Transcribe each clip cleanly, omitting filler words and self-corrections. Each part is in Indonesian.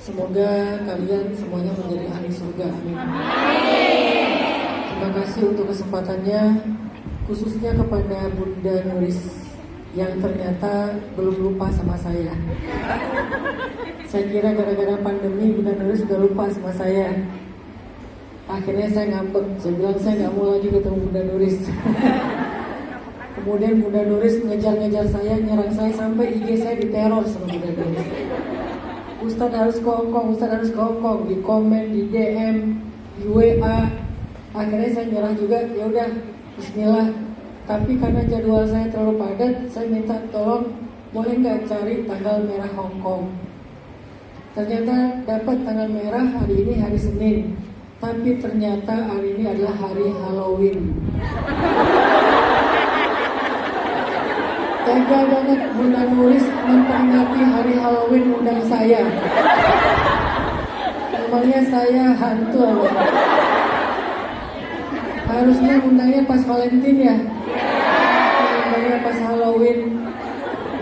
Semoga kalian semuanya menjadi ahli surga. Amin. Terima kasih untuk kesempatannya, khususnya kepada Bunda Nuris yang ternyata belum lupa sama saya. Saya kira gara-gara pandemi Bunda Nuris sudah lupa sama saya. Akhirnya saya ngambek, saya bilang saya nggak mau lagi ketemu Bunda Nuris. Kemudian Bunda Nuris ngejar-ngejar saya, nyerang saya sampai IG saya diteror sama Bunda Nuris. Ustadz harus ke Hongkong, Ustadz harus ke Hongkong, di komen, di DM, di WA. Akhirnya saya nyerah juga, ya udah, Bismillah. Tapi karena jadwal saya terlalu padat, saya minta tolong boleh nggak cari tanggal merah Hongkong. Ternyata dapat tanggal merah hari ini hari Senin, tapi ternyata hari ini adalah hari Halloween. Tega banget Bunda Nuris memperingati hari Halloween undang saya. Emangnya saya hantu. Harusnya undangnya pas Valentine ya. Undangnya pas Halloween.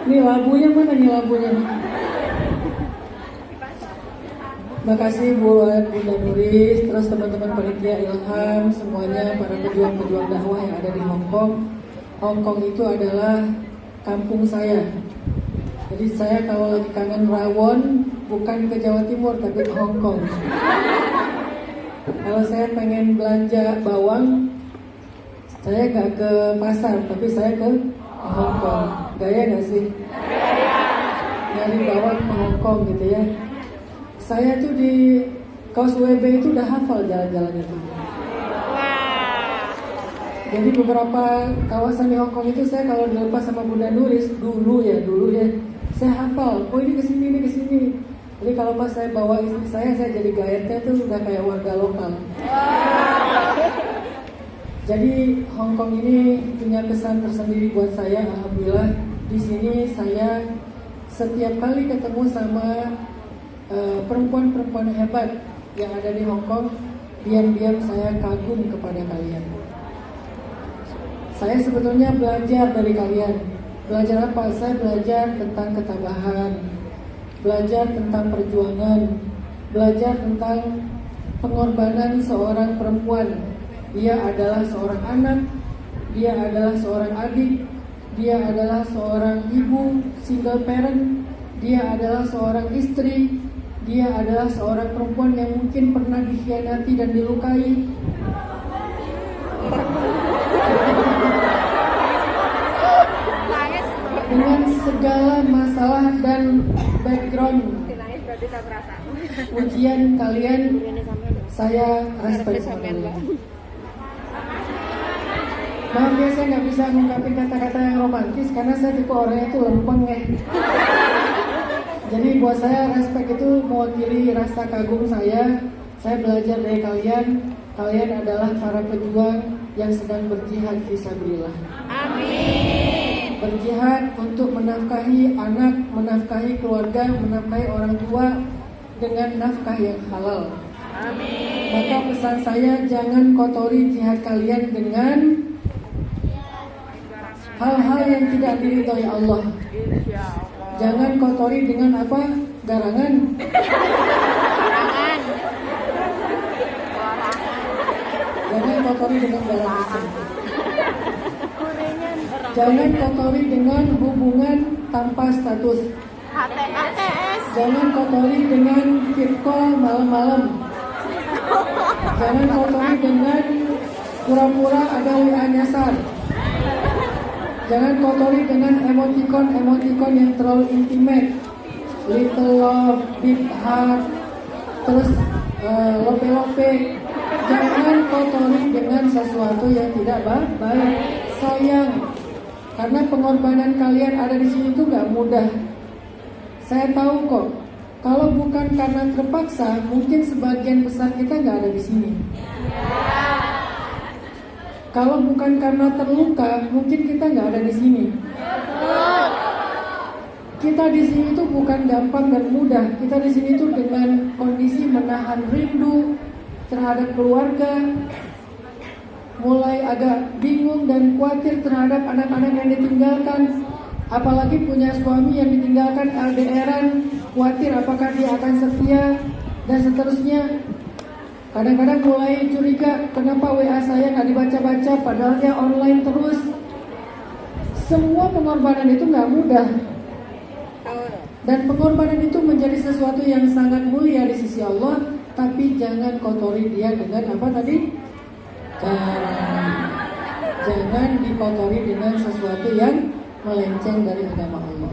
Ini labunya mana nih labunya? Makasih buat Bunda Nuris, terus teman-teman panitia Ilham, semuanya para pejuang-pejuang dakwah yang ada di Hongkong. Hongkong itu adalah kampung saya. Jadi saya kalau lagi kangen rawon bukan ke Jawa Timur tapi ke Hongkong. Kalau saya pengen belanja bawang, saya gak ke pasar tapi saya ke Hongkong. Gaya gak sih? Nyari bawang ke Hongkong gitu ya. Saya tuh di Causeway Bay itu udah hafal jalan-jalannya tuh. Jadi beberapa kawasan di Hongkong itu saya kalau dilepas sama Bunda Nuris dulu ya, saya hafal. Oh ini kesini, ini kesini. Jadi kalau pas saya bawa istri saya jadi guide-nya tuh udah kayak warga lokal. Jadi Hongkong ini punya kesan tersendiri buat saya. Alhamdulillah di sini saya setiap kali ketemu sama perempuan-perempuan hebat yang ada di Hongkong, diam-diam saya kagum kepada kalian. Saya sebetulnya belajar dari kalian. Belajar apa? Saya belajar tentang ketabahan, belajar tentang perjuangan, belajar tentang pengorbanan seorang perempuan. Dia adalah seorang anak, dia adalah seorang adik, dia adalah seorang ibu, single parent, dia adalah seorang istri, dia adalah seorang perempuan yang mungkin pernah dikhianati dan dilukai. Dengan segala masalah dan background ujian kalian, saya respect sama kalian. Maaf ya, saya nggak bisa mengungkapin kata-kata yang romantis karena saya tipe orangnya itu lempeng ya. Jadi buat saya respect itu mewakili rasa kagum saya. Saya belajar dari kalian. Kalian adalah para pejuang yang sedang berjihad fisabilillah. Amin. Berjihad untuk menafkahi anak, menafkahi keluarga, menafkahi orang tua dengan nafkah yang halal. Amin. Maka pesan saya, jangan kotori jihad kalian dengan hal-hal yang tidak diridhoi Allah. Jangan kotori dengan apa? Garangan. Jangan kotori dengan garangan. Jangan kotori dengan hubungan tanpa status. Jangan kotori dengan video call malam-malam. Jangan kotori dengan pura-pura ada WA nyasar. Jangan kotori dengan emoticon yang terlalu intimate, little love, deep heart, terus lope-lope. Jangan kotori dengan sesuatu yang tidak baik. Sayang, karena pengorbanan kalian ada di sini tuh gak mudah. Saya tahu kok, kalau bukan karena terpaksa, mungkin sebagian besar kita gak ada di sini. Kalau bukan karena terluka, mungkin kita nggak ada di sini. Kita di sini tuh bukan gampang dan mudah. Kita di sini tuh dengan kondisi menahan rindu terhadap keluarga, mulai agak bingung dan khawatir terhadap anak-anak yang ditinggalkan. Apalagi punya suami yang ditinggalkan LDRan, khawatir apakah dia akan setia dan seterusnya. Kadang-kadang mulai curiga, kenapa WA saya nggak dibaca-baca padahal dia online terus. Semua pengorbanan itu nggak mudah. Dan pengorbanan itu menjadi sesuatu yang sangat mulia di sisi Allah. Tapi jangan kotori dia dengan apa tadi? Jangan dikotori dengan sesuatu yang melenceng dari agama Allah.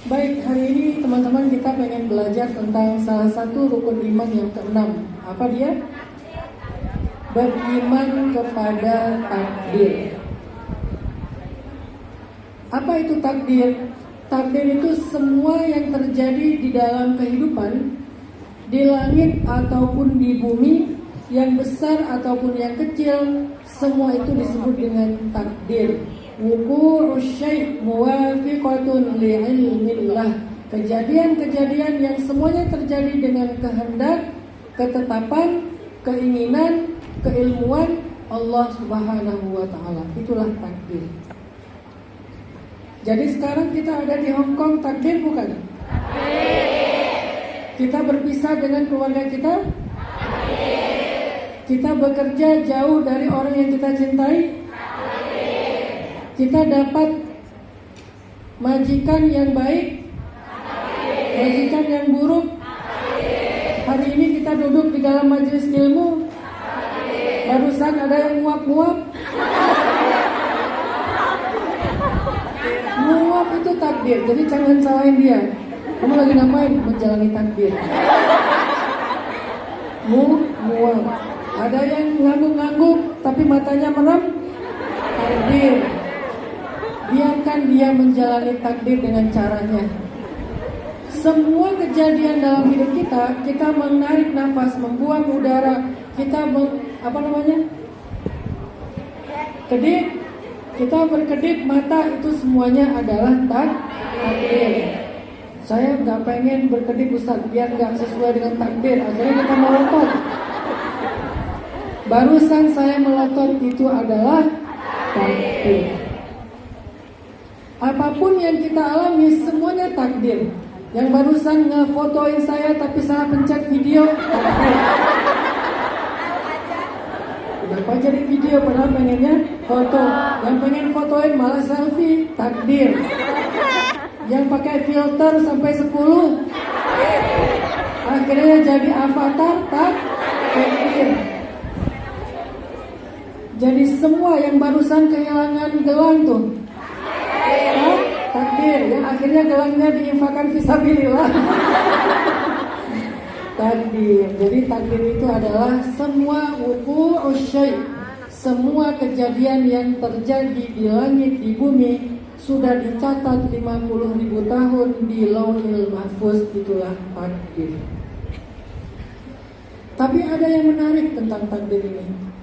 Baik, hari ini teman-teman kita pengen belajar tentang salah satu rukun iman yang keenam. Apa dia? Beriman kepada takdir. Apa itu takdir? Takdir itu semua yang terjadi di dalam kehidupan, di langit ataupun di bumi, yang besar ataupun yang kecil, semua itu disebut dengan takdir. Wuqu'u syai' muwafiqatun li'ilmillah. Kejadian-kejadian yang semuanya terjadi dengan kehendak, ketetapan, keinginan, keilmuan Allah Subhanahu wa taala. Itulah takdir. Jadi sekarang kita ada di Hong Kong, takdir bukan? Kita berpisah dengan keluarga kita? Kita bekerja jauh dari orang yang kita cintai? Kita dapat majikan yang baik, majikan yang buruk. Hari ini kita duduk di dalam majelis ilmu, barusan ada yang nguap-nguap. Nguap itu takdir, jadi jangan salahin dia. Kamu lagi ngapain? Menjalani takdir. Nguap. Ada yang ngangguk-ngangguk tapi matanya merem, takdir. Biarkan dia menjalani takdir dengan caranya. Semua kejadian dalam hidup kita menarik nafas, membuang udara, kita kedip, kita berkedip mata, itu semuanya adalah takdir. Saya nggak pengen berkedip Ustaz, biar nggak sesuai dengan takdir, akhirnya kita melotot. Barusan saya melotot itu adalah takdir. Apapun yang kita alami semuanya takdir. Yang barusan ngefotoin saya tapi salah pencet video, takdir. Kenapa jadi video padahal pengennya foto? Yang pengen fotoin malah selfie, takdir. Yang pakai filter sampai 10 akhirnya jadi avatar, takdir. Jadi semua yang barusan kehilangan gelang tuh, takdir. Yang akhirnya gelangnya diinfakkan fisabilillah, takdir. Jadi takdir itu adalah semua wuqu'u syai', semua kejadian yang terjadi di langit, di bumi, sudah dicatat 50.000 tahun di Lauhil Mahfuz. Itulah takdir. Tapi ada yang menarik tentang takdir ini.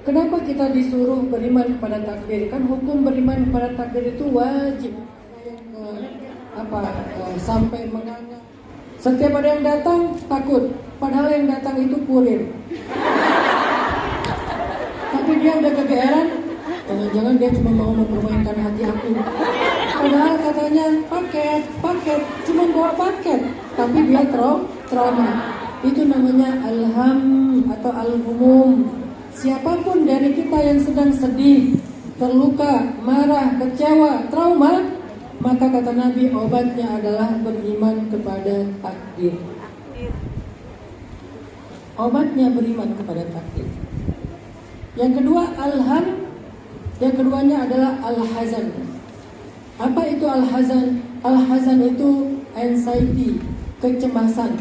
Kenapa kita disuruh beriman kepada takdir? Kan hukum beriman kepada takdir itu wajib. Sampai menganga. Setiap ada yang datang takut, padahal yang datang itu kurir. Tapi dia udah kegeeran, jangan-jangan dia cuma mau mempermainkan hati aku. Padahal katanya paket, cuma bawa paket, tapi dia trauma. Itu namanya alham atau al-humum. Siapapun dari kita yang sedang sedih, terluka, marah, kecewa, trauma, maka kata Nabi obatnya adalah beriman kepada takdir. Obatnya beriman kepada takdir. Yang kedua alham, yang keduanya adalah al-hazan. Apa itu al-hazan? Al-hazan itu anxiety, kecemasan,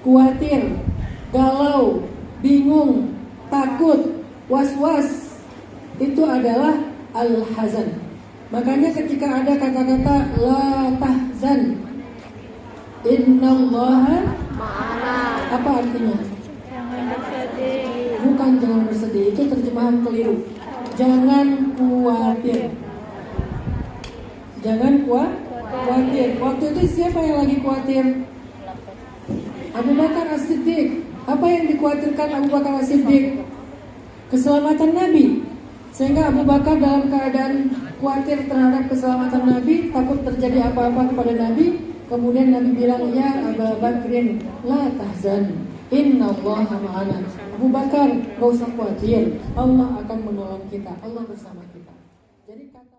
khawatir, galau, bingung, takut, was-was. Itu adalah al-hazan. Makanya ketika ada kata-kata la tahzan, innallaha ma'ana, apa artinya? Bukan jangan bersedih, itu terjemahan keliru. Jangan khawatir. Jangan khawatir. Waktu itu siapa yang lagi khawatir? Abu Bakar As-Siddiq. Apa yang dikhawatirkan Abu Bakar As-Siddiq? Keselamatan Nabi. Sehingga Abu Bakar dalam keadaan khawatir terhadap keselamatan Nabi, takut terjadi apa-apa kepada Nabi. Kemudian Nabi bilang, ya Abu Bakrin, la tahzan, innallaha ma'ana. Abu Bakar, gak usah khawatir, Allah akan menolong kita, Allah bersama kita. Jadi kata